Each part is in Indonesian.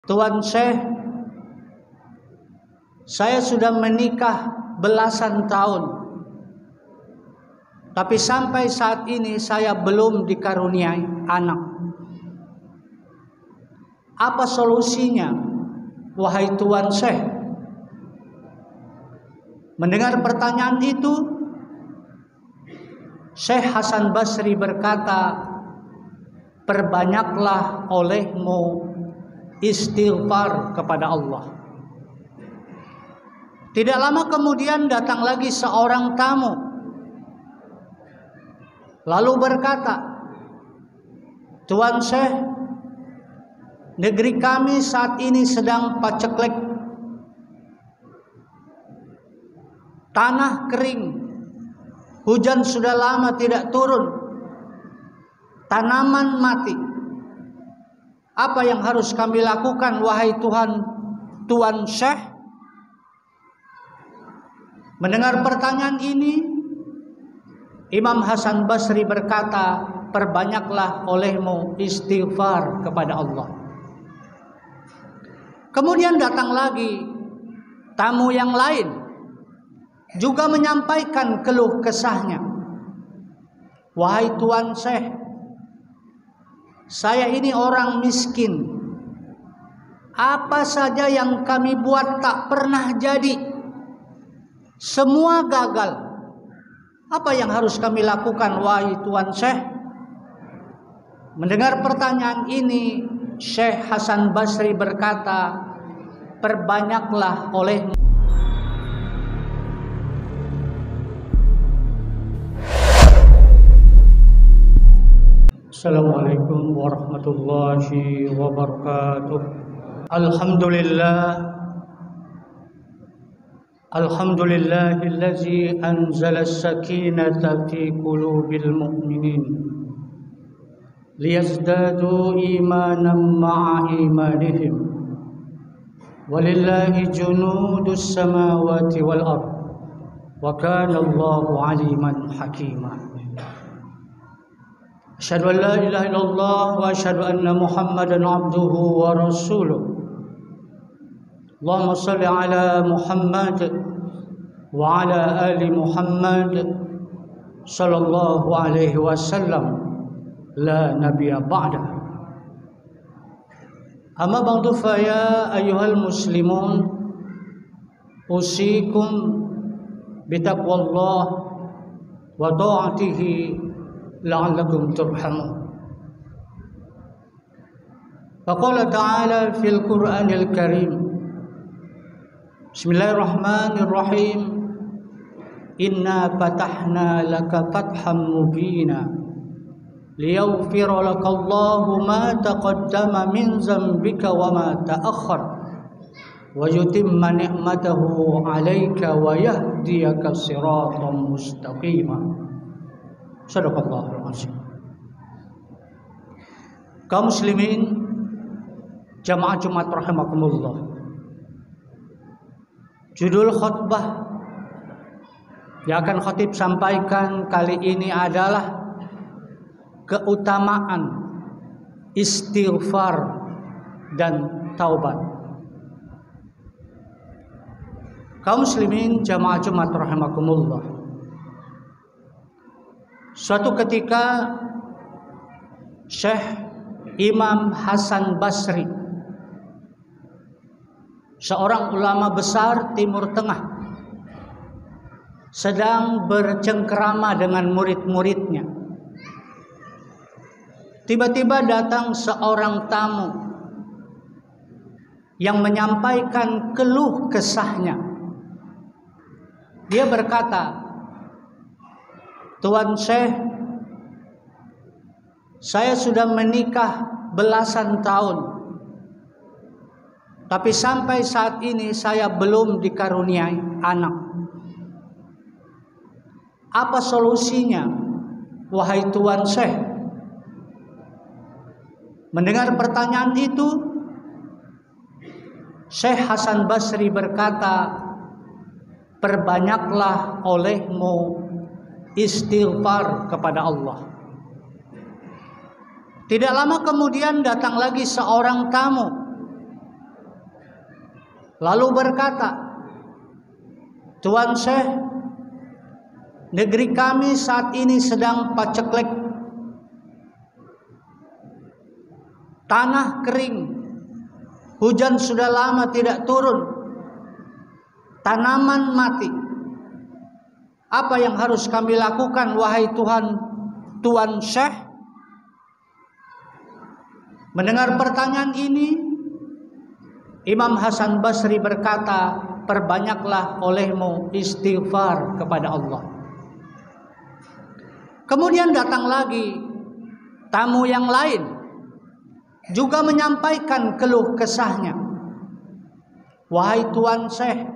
Tuan Syekh, saya sudah menikah belasan tahun, tapi sampai saat ini saya belum dikaruniai anak. Apa solusinya, wahai Tuan Syekh? Mendengar pertanyaan itu, Syekh Hasan Basri berkata, perbanyaklah olehmu istighfar kepada Allah. Tidak lama kemudian datang lagi seorang tamu, lalu berkata, Tuan Syekh, negeri kami saat ini sedang paceklik, tanah kering, hujan sudah lama tidak turun, tanaman mati. Apa yang harus kami lakukan, wahai Tuan Syekh? Mendengar pertanyaan ini, Imam Hasan Basri berkata, perbanyaklah olehmu istighfar kepada Allah. Kemudian datang lagi tamu yang lain, juga menyampaikan keluh kesahnya. Wahai Tuan Syekh, saya ini orang miskin. Apa saja yang kami buat tak pernah jadi. Semua gagal. Apa yang harus kami lakukan, wahai Tuan Syekh? Mendengar pertanyaan ini, Syekh Hasan Basri berkata, perbanyaklah olehmu. Assalamualaikum warahmatullahi wabarakatuh. Alhamdulillahillazi anzala as-sakinata fi qulubil mu'minin liyazdadu imanan ma'a imanihim walillahi junudus samawati wal ard wa kana Allahu aliman hakima. Asyhadu an la ilaha illallah wa asyhadu anna Muhammadan abduhu wa rasuluh. Allahumma shalli ala Muhammad wa ala ali Muhammad sallallahu alaihi wasallam la nabiyya ba'da. Amma ba'du fa ya ayyuhal muslimun usikum bitaqwallah wa ta'atihi la'allakum turhamun. Faqala ta'ala fil Qur'anil Karim, Bismillahirrahmanirrahim, Inna fatahna laka fatham mubina liyaghfira laka Allahu ma taqaddama min dhanbika wa ma ta'akhkhar wa yutimma ni'matahu 'alaika wa yahdiyaka siratan mustaqima. Sadaqallahul azim. Kaum muslimin jamaah Jumat rahimakumullah. Judul khutbah yang akan khatib sampaikan kali ini adalah keutamaan istighfar dan taubat. Kaum muslimin jamaah Jumat rahimakumullah. Suatu ketika Syekh Imam Hasan Basri, seorang ulama besar Timur Tengah, sedang bercengkerama dengan murid-muridnya. Tiba-tiba datang seorang tamu yang menyampaikan keluh kesahnya. Dia berkata, Tuan Syekh, saya sudah menikah belasan tahun, tapi sampai saat ini saya belum dikaruniai anak. Apa solusinya, wahai Tuan Syekh? Mendengar pertanyaan itu, Syekh Hasan Basri berkata, perbanyaklah olehmu istighfar kepada Allah. Tidak lama kemudian datang lagi seorang tamu, lalu berkata, "Tuan Syekh, negeri kami saat ini sedang paceklik. Tanah kering, hujan sudah lama tidak turun, tanaman mati. Apa yang harus kami lakukan, wahai Tuan Syekh?" Mendengar pertanyaan ini, Imam Hasan Basri berkata, "Perbanyaklah olehmu istighfar kepada Allah." Kemudian datang lagi tamu yang lain, juga menyampaikan keluh kesahnya. "Wahai Tuan Syekh,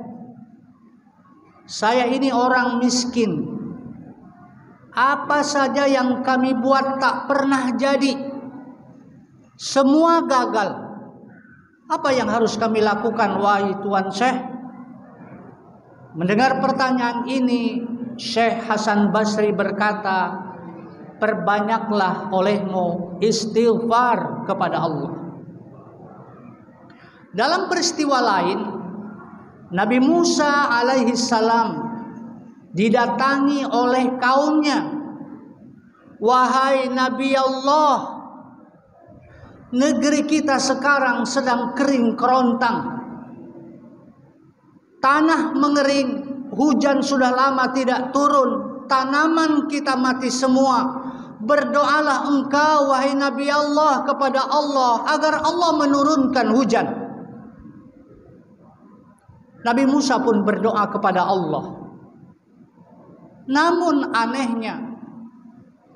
saya ini orang miskin. Apa saja yang kami buat tak pernah jadi. Semua gagal. Apa yang harus kami lakukan, wahai Tuan Syekh?" Mendengar pertanyaan ini, Syekh Hasan Basri berkata, "Perbanyaklah olehmu istighfar kepada Allah." Dalam peristiwa lain, Nabi Musa alaihi salam didatangi oleh kaumnya. "Wahai Nabi Allah, negeri kita sekarang sedang kering kerontang. Tanah mengering, hujan sudah lama tidak turun, tanaman kita mati semua. Berdoalah engkau, wahai Nabi Allah, kepada Allah agar Allah menurunkan hujan." Nabi Musa pun berdoa kepada Allah. Namun anehnya,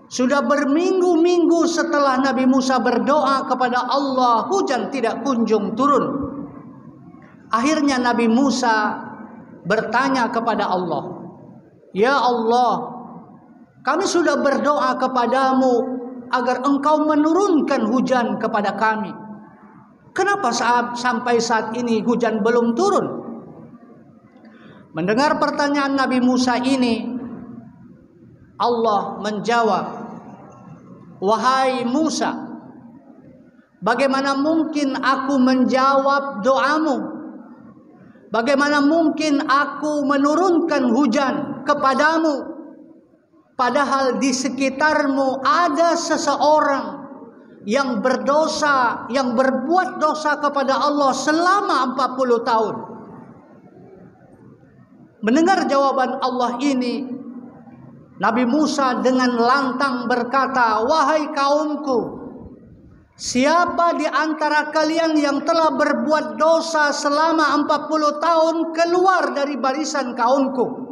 sudah berminggu-minggu setelah Nabi Musa berdoa kepada Allah, hujan tidak kunjung turun. Akhirnya Nabi Musa bertanya kepada Allah, "Ya Allah, kami sudah berdoa kepadamu agar engkau menurunkan hujan kepada kami. Kenapa sampai saat ini hujan belum turun?" Mendengar pertanyaan Nabi Musa ini, Allah menjawab, "Wahai Musa, bagaimana mungkin aku menjawab doamu? Bagaimana mungkin aku menurunkan hujan kepadamu? Padahal di sekitarmu ada seseorang yang berdosa, yang berbuat dosa kepada Allah selama 40 tahun. Mendengar jawaban Allah ini, Nabi Musa dengan lantang berkata, "Wahai kaumku, siapa di antara kalian yang telah berbuat dosa selama 40 tahun keluar dari barisan kaumku?"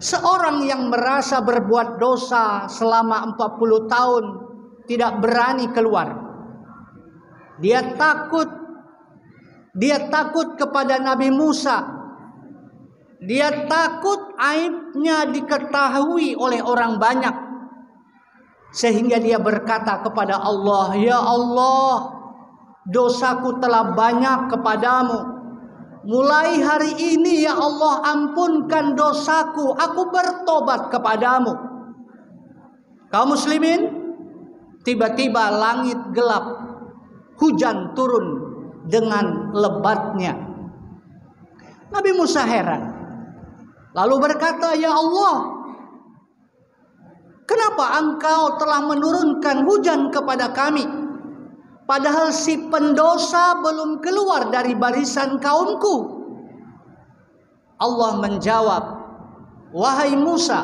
Seorang yang merasa berbuat dosa selama 40 tahun tidak berani keluar. Dia takut kepada Nabi Musa. Dia takut aibnya diketahui oleh orang banyak. Sehingga dia berkata kepada Allah, "Ya Allah, dosaku telah banyak kepadamu. Mulai hari ini ya Allah, ampunkan dosaku. Aku bertobat kepadamu." Kaum muslimin, tiba-tiba langit gelap, hujan turun dengan lebatnya. Nabi Musa heran, lalu berkata, "Ya Allah, kenapa engkau telah menurunkan hujan kepada kami? Padahal si pendosa belum keluar dari barisan kaumku." Allah menjawab, "Wahai Musa,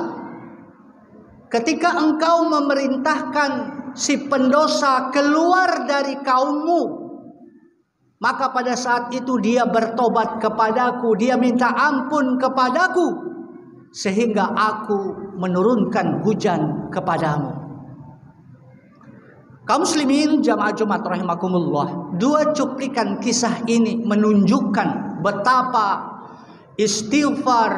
ketika engkau memerintahkan si pendosa keluar dari kaummu, maka pada saat itu dia bertobat kepadaku, dia minta ampun kepadaku, sehingga aku menurunkan hujan kepadamu." Kaum muslimin jamaah Jumat rahimakumullah, dua cuplikan kisah ini menunjukkan betapa istighfar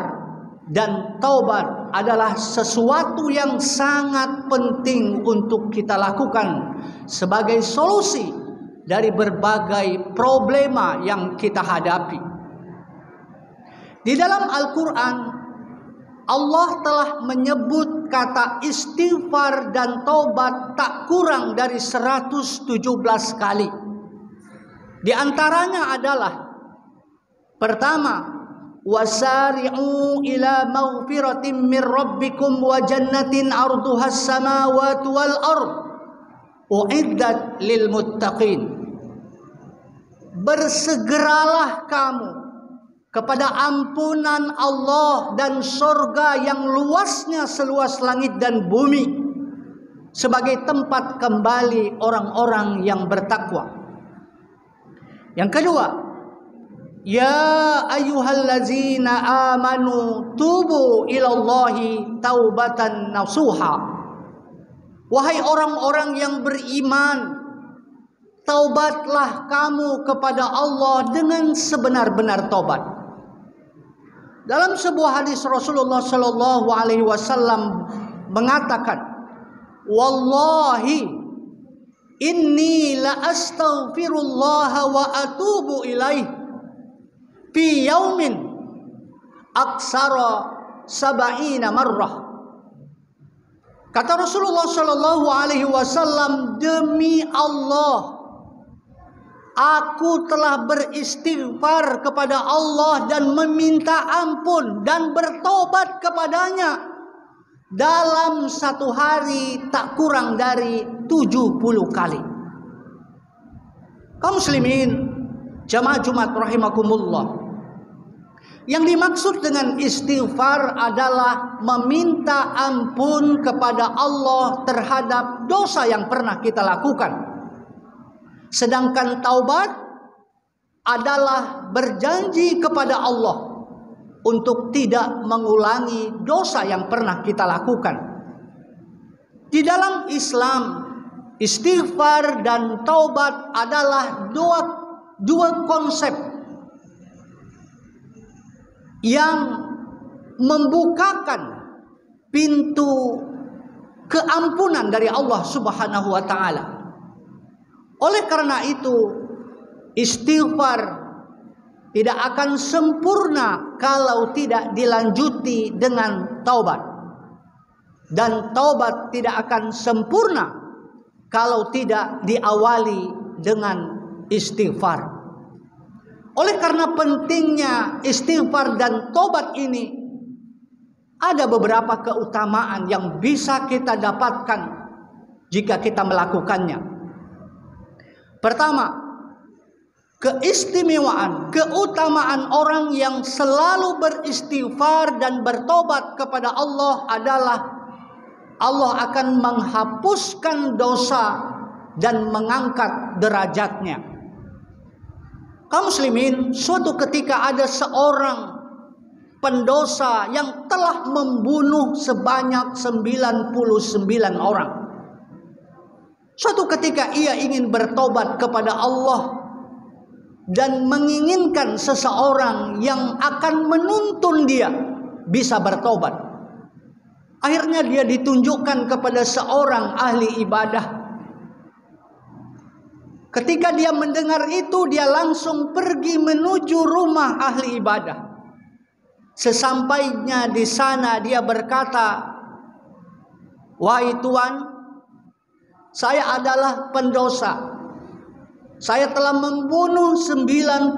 dan taubat adalah sesuatu yang sangat penting untuk kita lakukan sebagai solusi dari berbagai problema yang kita hadapi. Di dalam Al-Quran, Allah telah menyebut kata istighfar dan taubat tak kurang dari 117 kali. Di antaranya adalah pertama, wasari'u ila maghfiratin min rabbikum wa jannatin 'arduhas samawati wal ard u'iddat lil muttaqin. Bersegeralah kamu kepada ampunan Allah dan surga yang luasnya seluas langit dan bumi, sebagai tempat kembali orang-orang yang bertakwa. Yang kedua, ya ayyuhallazina amanu tubu ilallahi taubatan nasuha. Wahai orang-orang yang beriman, taubatlah kamu kepada Allah dengan sebenar-benar taubat. Dalam sebuah hadis Rasulullah Shallallahu Alaihi Wasallam mengatakan, wallahi inni la astaghfirullah wa atubu ilaih fi yaumin aksara sab'ina marrah. Kata Rasulullah Shallallahu Alaihi Wasallam, demi Allah, aku telah beristighfar kepada Allah dan meminta ampun dan bertobat kepadanya dalam satu hari tak kurang dari 70 kali. Kaum muslimin, jamaah Jumat rahimakumullah. Yang dimaksud dengan istighfar adalah meminta ampun kepada Allah terhadap dosa yang pernah kita lakukan. Sedangkan taubat adalah berjanji kepada Allah untuk tidak mengulangi dosa yang pernah kita lakukan. Di dalam Islam, istighfar dan taubat adalah dua konsep yang membukakan pintu keampunan dari Allah Subhanahu wa taala. Oleh karena itu, istighfar tidak akan sempurna kalau tidak dilanjuti dengan taubat. Dan taubat tidak akan sempurna kalau tidak diawali dengan istighfar. Oleh karena pentingnya istighfar dan taubat ini, ada beberapa keutamaan yang bisa kita dapatkan jika kita melakukannya. Pertama, keistimewaan, keutamaan orang yang selalu beristighfar dan bertobat kepada Allah adalah Allah akan menghapuskan dosa dan mengangkat derajatnya. Kaum muslimin, suatu ketika ada seorang pendosa yang telah membunuh sebanyak 99 orang. Suatu ketika ia ingin bertobat kepada Allah dan menginginkan seseorang yang akan menuntun dia bisa bertobat. Akhirnya dia ditunjukkan kepada seorang ahli ibadah. Ketika dia mendengar itu, dia langsung pergi menuju rumah ahli ibadah. Sesampainya di sana, dia berkata, wahai Tuhan, saya adalah pendosa. Saya telah membunuh 99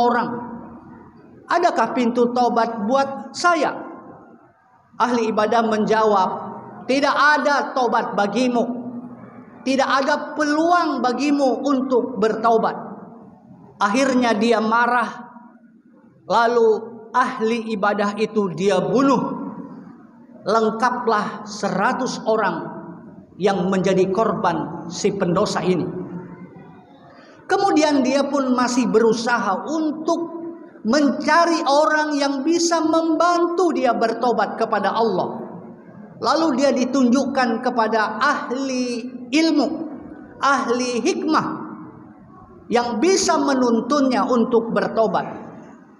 orang. Adakah pintu taubat buat saya? Ahli ibadah menjawab, tidak ada taubat bagimu. Tidak ada peluang bagimu untuk bertaubat. Akhirnya dia marah. Lalu ahli ibadah itu dia bunuh. Lengkaplah 100 orang yang menjadi korban si pendosa ini. Kemudian dia pun masih berusaha untuk mencari orang yang bisa membantu dia bertobat kepada Allah. Lalu dia ditunjukkan kepada ahli ilmu, ahli hikmah yang bisa menuntunnya untuk bertobat.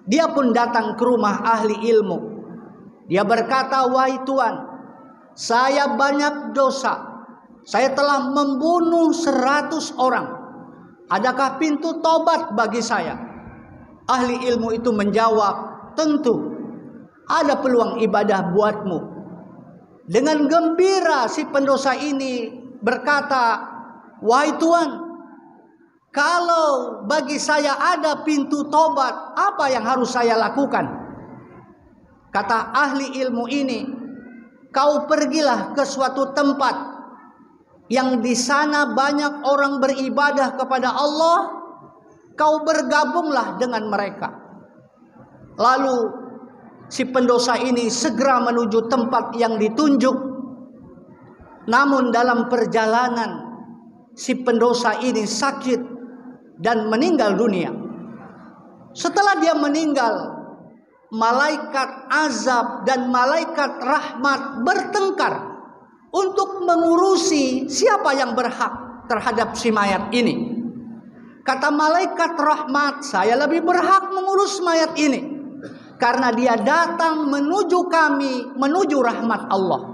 Dia pun datang ke rumah ahli ilmu. Dia berkata, wahai Tuhan, saya banyak dosa. Saya telah membunuh 100 orang. Adakah pintu tobat bagi saya? Ahli ilmu itu menjawab, tentu ada peluang ibadah buatmu. Dengan gembira si pendosa ini berkata, wahai Tuhan, Kalau bagi saya ada pintu tobat, apa yang harus saya lakukan? Kata ahli ilmu ini, kau pergilah ke suatu tempat yang di sana banyak orang beribadah kepada Allah, kau bergabunglah dengan mereka. Lalu si pendosa ini segera menuju tempat yang ditunjuk. Namun dalam perjalanan si pendosa ini sakit dan meninggal dunia. Setelah dia meninggal, malaikat azab dan malaikat rahmat bertengkar untuk mengurusi siapa yang berhak terhadap si mayat ini. Kata malaikat rahmat, saya lebih berhak mengurus mayat ini karena dia datang menuju kami, menuju rahmat Allah.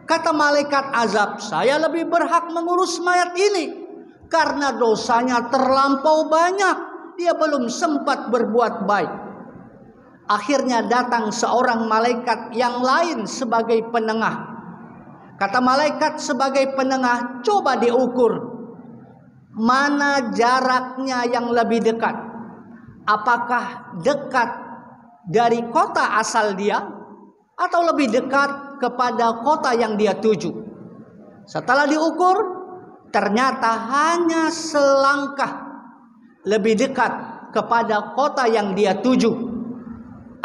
Kata malaikat azab, saya lebih berhak mengurus mayat ini karena dosanya terlampau banyak, dia belum sempat berbuat baik. Akhirnya datang seorang malaikat yang lain sebagai penengah. Kata malaikat sebagai penengah, coba diukur mana jaraknya yang lebih dekat. Apakah dekat dari kota asal dia atau lebih dekat kepada kota yang dia tuju? Setelah diukur, ternyata hanya selangkah lebih dekat kepada kota yang dia tuju.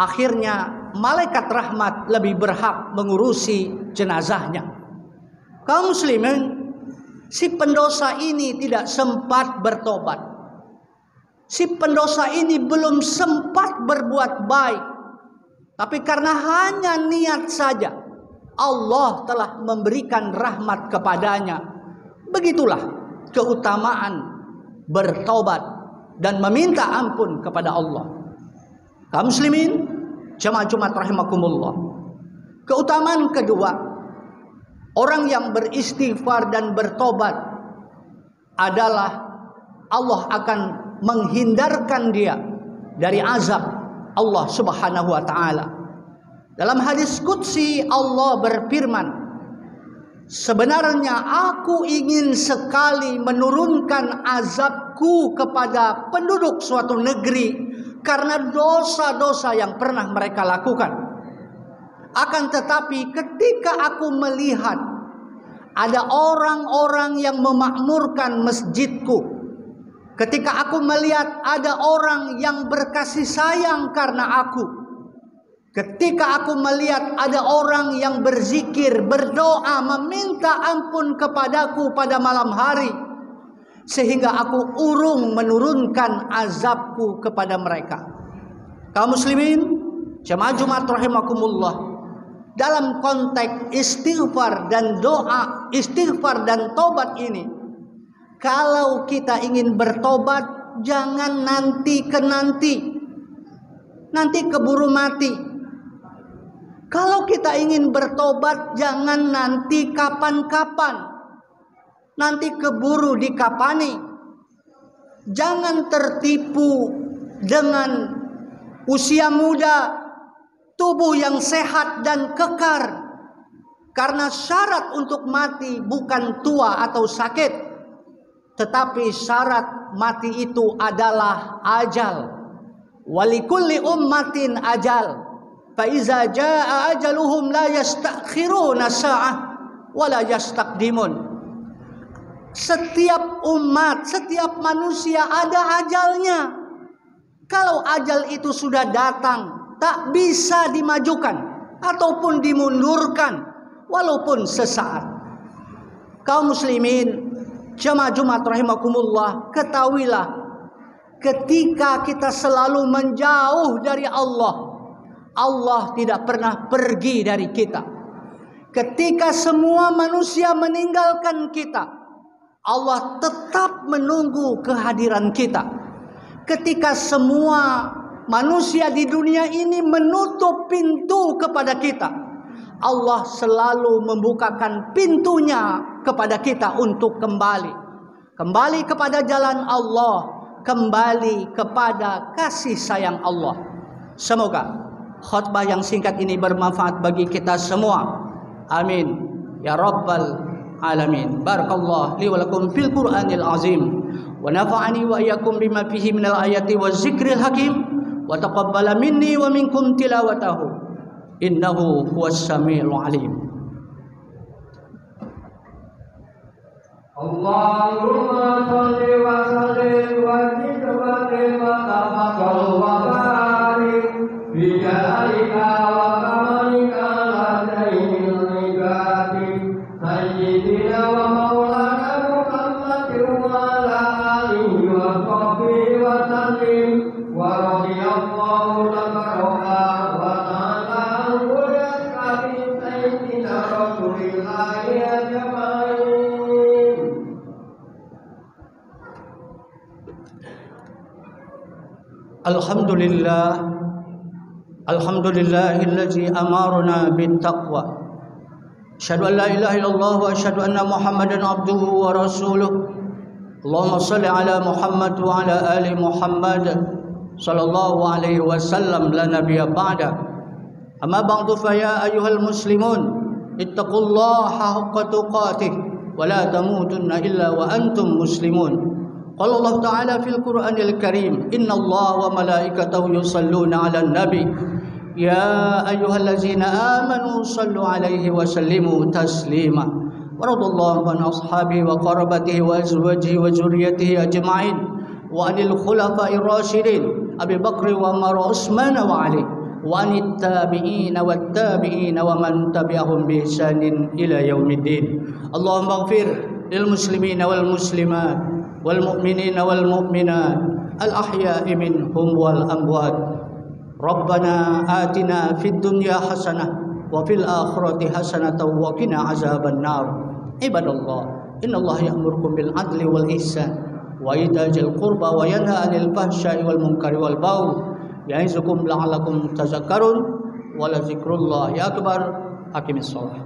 Akhirnya malaikat rahmat lebih berhak mengurusi jenazahnya. Kaum muslimin, si pendosa ini tidak sempat bertobat. Si pendosa ini belum sempat berbuat baik. Tapi karena hanya niat saja, Allah telah memberikan rahmat kepadanya. Begitulah keutamaan bertobat dan meminta ampun kepada Allah. Kaum muslimin, jamaah Jumat rahimakumullah. Keutamaan kedua, orang yang beristighfar dan bertobat adalah Allah akan menghindarkan dia dari azab Allah Subhanahu wa taala. Dalam hadis qudsi Allah berfirman, sebenarnya aku ingin sekali menurunkan azabku kepada penduduk suatu negeri karena dosa-dosa yang pernah mereka lakukan. Akan tetapi ketika aku melihat ada orang-orang yang memakmurkan masjidku, ketika aku melihat ada orang yang berkasih sayang karena aku, ketika aku melihat ada orang yang berzikir, berdoa, meminta ampun kepadaku pada malam hari, sehingga aku urung menurunkan azabku kepada mereka. Kaum muslimin, jamaah Jumat rahimakumullah, dalam konteks istighfar dan doa, istighfar dan tobat ini, kalau kita ingin bertobat, jangan nanti keburu mati. Kalau kita ingin bertobat, jangan nanti kapan-kapan, nanti keburu dikapani. Jangan tertipu dengan usia muda, tubuh yang sehat dan kekar. Karena syarat untuk mati bukan tua atau sakit, tetapi syarat mati itu adalah ajal. Walikulli ummatin ajal. Faiza jaa ajaluhum la yastakhiruna sa'ah wa la yastaqdimun. Setiap umat, setiap manusia ada ajalnya. Kalau ajal itu sudah datang, tak bisa dimajukan ataupun dimundurkan walaupun sesaat. Kaum muslimin, jamaah Jumat rahimakumullah, ketahuilah ketika kita selalu menjauh dari Allah, Allah tidak pernah pergi dari kita. Ketika semua manusia meninggalkan kita, Allah tetap menunggu kehadiran kita. Ketika semua manusia di dunia ini menutup pintu kepada kita, Allah selalu membukakan pintunya kepada kita untuk kembali kepada jalan Allah, kembali kepada kasih sayang Allah. Semoga khutbah yang singkat ini bermanfaat bagi kita semua. Amin ya rabbal alamin. Barakallahu li wa lakum fil Qur'anil azim ونفعني وإياكم بما فيه من الآيات والذكر الحكيم وتقبل مني ومنكم تلاوته إنه هو السميع العليم. اللهم صل وسلم وزد وتبارك وبارك بجلالك وكرمك على سيد العباد سيدنا ومولانا محمد وعلى آله وصحبه وسلم ورضي الله تبارك وتعالى عن كل أصحاب سيدنا رسول الله أجمعين. Alhamdulillah الذي أمرنا بالتقوى. أشهد أن لا إله إلا الله وأشهد أن محمدا عبده ورسوله. اللهم صل على محمد وعلى آل محمد صلى الله عليه وسلم لا نبي بعده. أما بعد فيا أيها المسلمون اتقوا الله حق تقاته ولا تموتن إلا وأنتم مسلمون. قال الله تعالى في القرآن الكريم إن الله وملائكته يصلون على النبي يا أيها الذين آمنوا صلوا عليه وسلموا تسليما. ورضي الله عن أصحابه وقربته وأزواجه وذريته أجمعين وعن الخلفاء الراشدين أبي بكر وعمر وعثمان وعلي وعن التابعين والتابعين ومن تبعهم بإحسان إلى يوم الدين. اللهم اغفر للمسلمين والمسلمات والمؤمنين والمؤمنات الأحياء منهم والأموات. ربنا آتنا في الدنيا حسنة وفي الآخرة حسنة وقنا عذاب النار. عباد الله إن الله يأمركم بالعدل والإحسان وإيتاء ذي القربى وينهى عن الفحشاء والمنكر والبغي يعظكم لعلكم تذكرون ولذكر الله أكبر. أقم الصلاة.